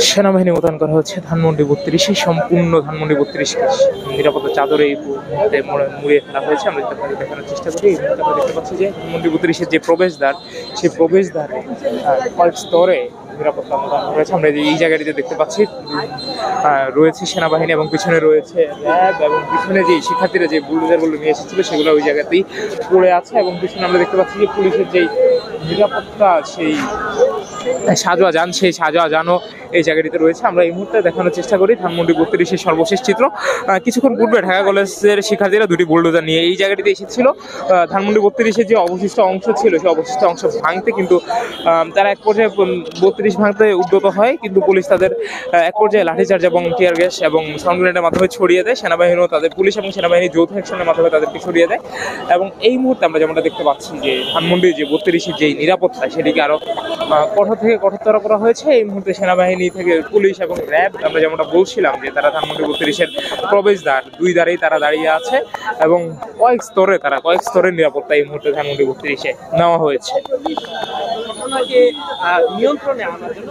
সেনাবাহিনী মোতায়েন করা হচ্ছে ধানমন্ডি 32-এ, সম্পূর্ণ ধানমন্ডি 32-কে নিরাপত্তা চাদরে এই মুহূর্তে মুড়িয়ে ফেলা হয়েছে। আমরা দেখানোর চেষ্টা করি। এই মুহূর্তে আমরা দেখতে পাচ্ছি যে ধানমন্ডি 32-এর যে প্রবেশদ্বার, সেই প্রবেশদ্বারে কয়েক স্তরে নিরাপত্তা মোতায়েন রয়েছে। আমরা এই জায়গাটিতে দেখতে পাচ্ছি রয়েছে সেনাবাহিনী এবং পিছনে রয়েছে র্যাব, এবং পিছনে যে শিক্ষার্থীরা যে বুলডোজারগুলো নিয়ে এসেছিল সেগুলো ওই জায়গাতেই পড়ে আছে। এবং পিছনে আমরা দেখতে পাচ্ছি যে পুলিশের যেই নিরাপত্তা, সেই সাজোয়া যান, সেই সাজোয়া যানও এই জায়গাটিতে রয়েছে। আমরা এই মুহূর্তে দেখানোর চেষ্টা করি ধানমন্ডি 32-এর সর্বশেষ চিত্র। কিছুক্ষণ পূর্বে ঢাকা কলেজের শিক্ষার্থীরা দুটি বুলডোজার নিয়ে এই জায়গাটিতে এসেছিল ধানমন্ডি 32-এর যে অবশিষ্ট অংশ ছিল সেই অবশিষ্ট অংশ ভাঙতে, কিন্তু তারা এক পর্যায়ে 32 ভাঙতে উদ্যত হয়, কিন্তু পুলিশ তাদের এক পর্যায়ে লাঠিচার্জ এবং টিয়ার গ্যাস এবং সাউন্ড গ্রেনেডের মাধ্যমে ছড়িয়ে দেয়। সেনাবাহিনীও তাদের, পুলিশ এবং সেনাবাহিনীর যৌথ অ্যাকশনের মাধ্যমে তাদেরকে ছড়িয়ে দেয়। এবং এই মুহূর্তে আমরা যেমনটা দেখতে পাচ্ছি যে ধানমন্ডির যে 32-এর যে নিরাপত্তা, সেটিকে আরো কঠোর থেকে কঠোরতর করা হয়েছে। এই মুহূর্তে সেনাবাহিনী থেকে পুলিশ এবং র্যাব, আমরা যেমনটা বলছিলাম যে তারা ধানমন্ডি 32-এর প্রবেশদ্বার দুই দ্বারেই তারা দাঁড়িয়ে আছে, এবং কয়েক স্তরের নিরাপত্তা এই মুহূর্তে ধানমন্ডি 32-এ নেওয়া হয়েছে। নিয়ন্ত্রণে আনার জন্য